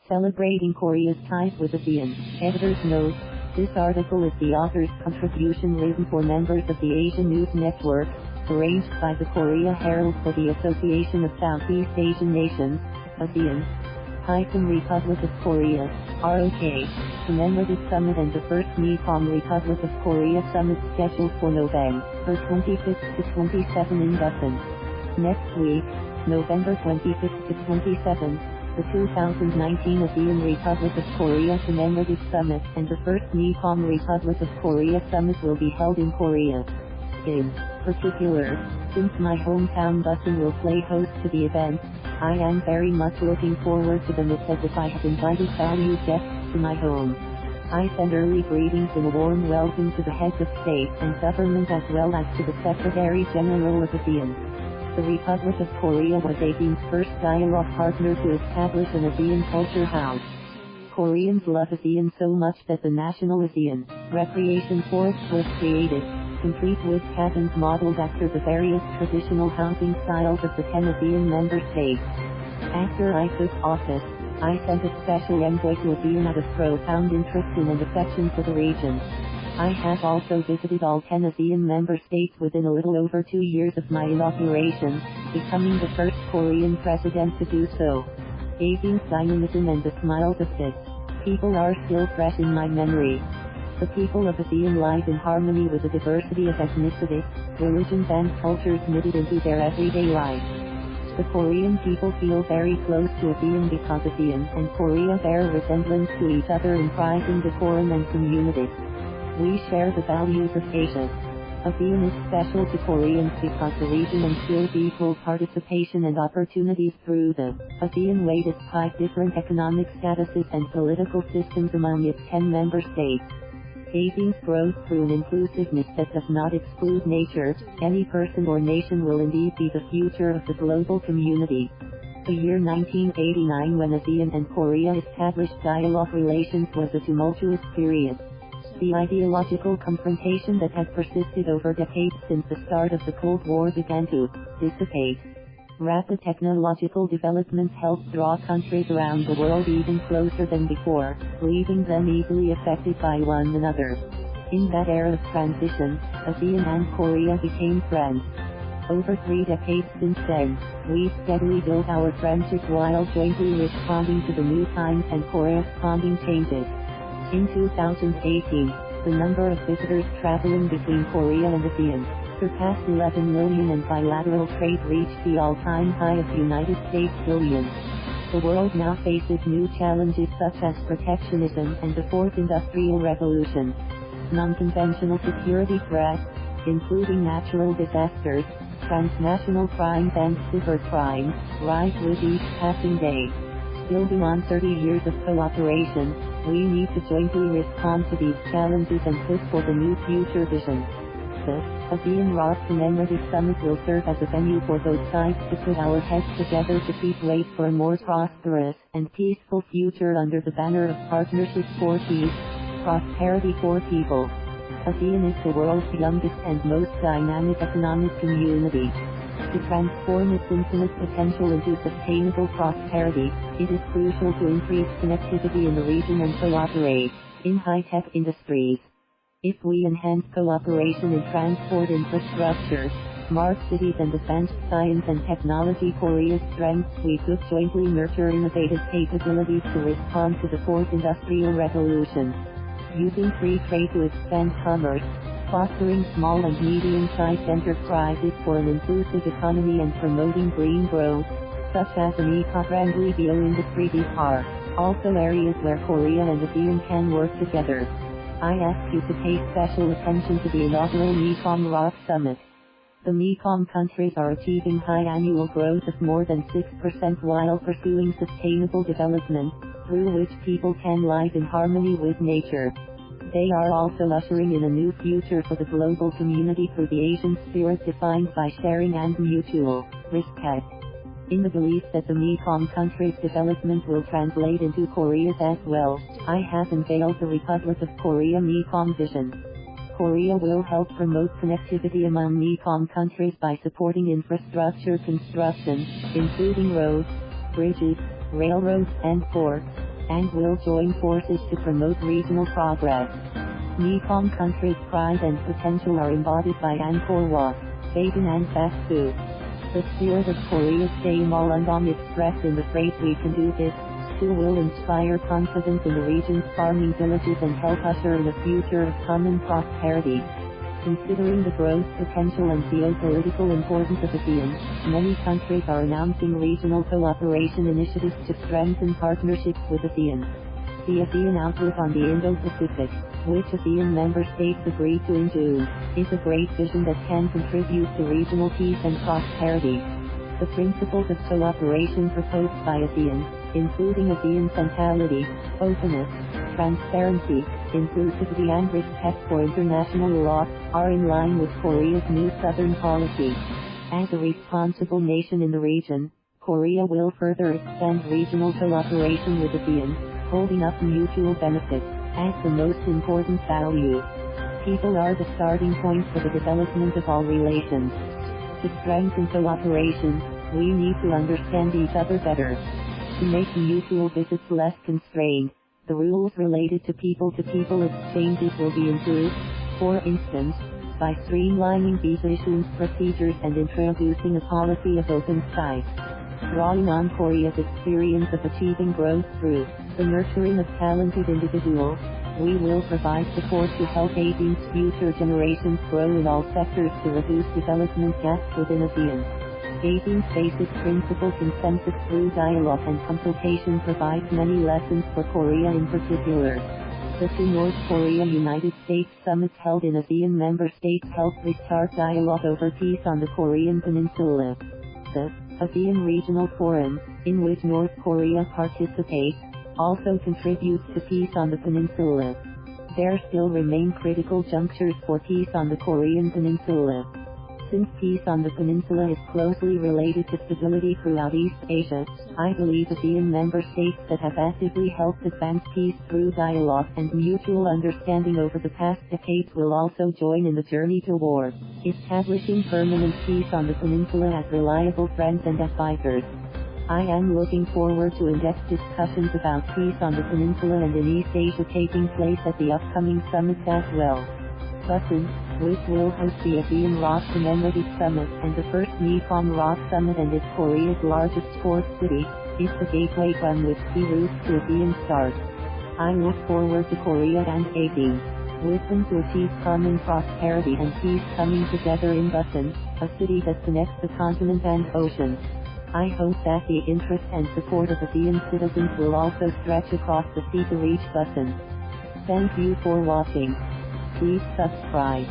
Celebrating Korea's ties with ASEAN. Editor's note: this article is the author's contribution written for members of the Asian News Network, arranged by the Korea Herald for the Association of Southeast Asian Nations, ASEAN-Republic of Korea, ROK, Commemorative Summit and the first Mekong-Republic of Korea Summit scheduled for November 25th to 27 in Busan. Next week, November 25th to 27th, the 2019 Asean-Republic of Korea Commemorative Summit and the first Mekong-Republic of Korea Summit will be held in Korea. In particular, since my hometown Busan will play host to the event, I am very much looking forward to them. It's as if I have invited valued guests to my home. I send early greetings and a warm welcome to the heads of state and government as well as to the Secretary General of ASEAN. The Republic of Korea was ASEAN's first dialogue partner to establish an Asean Culture House. Koreans love ASEAN so much that the National Asean Recreation Forest was created, complete with cabins modeled after the various traditional housing styles of the 10 ASEAN member states. After I took office, I sent a special envoy to ASEAN out of profound interest in and affection for the region. I have also visited all 10 ASEAN member states within a little over 2 years of my inauguration, becoming the first Korean president to do so. ASEAN's dynamism and the smiles of its people are still fresh in my memory. The people of ASEAN live in harmony with a diversity of ethnicities, religions and cultures knitted into their everyday life. The Korean people feel very close to ASEAN because ASEAN and Korea bear resemblance to each other in prizing decorum and community. We share the values of Asia. ASEAN is special to Koreans because the region ensures equal participation and opportunities through the Asean Way despite different economic statuses and political systems among its 10 member states. ASEAN's growth through an inclusiveness that does not exclude nature, any person or nation will indeed be the future of the global community. The year 1989 when ASEAN and Korea established dialogue relations was a tumultuous period. The ideological confrontation that had persisted over decades since the start of the Cold War began to dissipate. Rapid technological developments helped draw countries around the world even closer than before, leaving them easily affected by one another. In that era of transition, ASEAN and Korea became friends. Over 3 decades since then, we've steadily built our friendship while jointly responding to the new times and corresponding changes. In 2018, the number of visitors traveling between Korea and ASEAN surpassed 11 million and bilateral trade reached the all-time high of United States billions. The world now faces new challenges such as protectionism and the Fourth Industrial Revolution. Nonconventional security threats, including natural disasters, transnational crimes and cybercrime, rise with each passing day. Building on 30 years of cooperation, we need to jointly respond to these challenges and push for the new future vision. The Asean-ROK Commemorative Summit will serve as a venue for both sides to put our heads together to keep weight for a more prosperous and peaceful future under the banner of Partnership for Peace, Prosperity for People. ASEAN is the world's youngest and most dynamic economic community. To transform its infinite potential into sustainable prosperity, it is crucial to increase connectivity in the region and cooperate in high-tech industries. If we enhance cooperation in transport infrastructure, smart cities and advanced science and technology Korea's strengths, we could jointly nurture innovative capabilities to respond to the Fourth Industrial Revolution. Using free trade to expand commerce, fostering small and medium-sized enterprises for an inclusive economy and promoting green growth, such as an eco-friendly bio-industry. These are also areas where Korea and ASEAN can work together. I ask you to pay special attention to the inaugural Mekong-ROK Summit. The Mekong countries are achieving high annual growth of more than 6% while pursuing sustainable development, through which people can live in harmony with nature. They are also ushering in a new future for the global community through the Asian spirit defined by sharing and mutual respect. In the belief that the Mekong countries' development will translate into Korea's as well, I have unveiled the Republic of Korea-Mekong Vision. Korea will help promote connectivity among Mekong countries by supporting infrastructure construction, including roads, bridges, railroads and ports, and will join forces to promote regional progress. Mekong countries' pride and potential are embodied by Angkor Wat, Bagan and Vat Phou. The spirit of Korea's Daemalundong expressed in the phrase "we can do this" too will inspire confidence in the region's farming villages and help usher in a future of common prosperity. Considering the growth potential and geopolitical importance of ASEAN, many countries are announcing regional cooperation initiatives to strengthen partnerships with ASEAN. The ASEAN Outlook on the Indo-Pacific, which ASEAN member states agreed to in June, is a great vision that can contribute to regional peace and prosperity. The principles of cooperation proposed by ASEAN, including ASEAN centrality, openness, transparency, inclusivity and respect for international law, are in line with Korea's new southern policy. As a responsible nation in the region, Korea will further expand regional cooperation with ASEAN, holding up mutual benefits as the most important value. People are the starting point for the development of all relations. To strengthen cooperation, we need to understand each other better. To make mutual visits less constrained, the rules related to people-to-people exchanges will be improved, for instance, by streamlining visa issuance procedures and introducing a policy of open skies. Drawing on Korea's experience of achieving growth through the nurturing of talented individuals, we will provide support to help ASEAN's future generations grow in all sectors to reduce development gaps within ASEAN. ASEAN's basic principle consensus through dialogue and consultation provides many lessons for Korea in particular. The two North Korea-United States summits held in ASEAN member states helped restart dialogue over peace on the Korean Peninsula. The ASEAN Regional Forum, in which North Korea participates, also contributes to peace on the peninsula. There still remain critical junctures for peace on the Korean Peninsula. Since peace on the peninsula is closely related to stability throughout East Asia, I believe ASEAN member states that have actively helped advance peace through dialogue and mutual understanding over the past decades will also join in the journey toward establishing permanent peace on the peninsula as reliable friends and advisors. I am looking forward to in-depth discussions about peace on the peninsula and in East Asia taking place at the upcoming summits as well. Busan, which will host the Asean-ROK Commemorative Summit and the first Mekong-ROK Summit and is Korea's largest port city, is the gateway from which sea routes to ASEAN start. I look forward to Korea and ASEAN, wisdom to achieve common prosperity and peace coming together in Busan, a city that connects the continent and ocean. I hope that the interest and support of ASEAN citizens will also stretch across the sea to reach Busan. Thank you for watching. Please subscribe.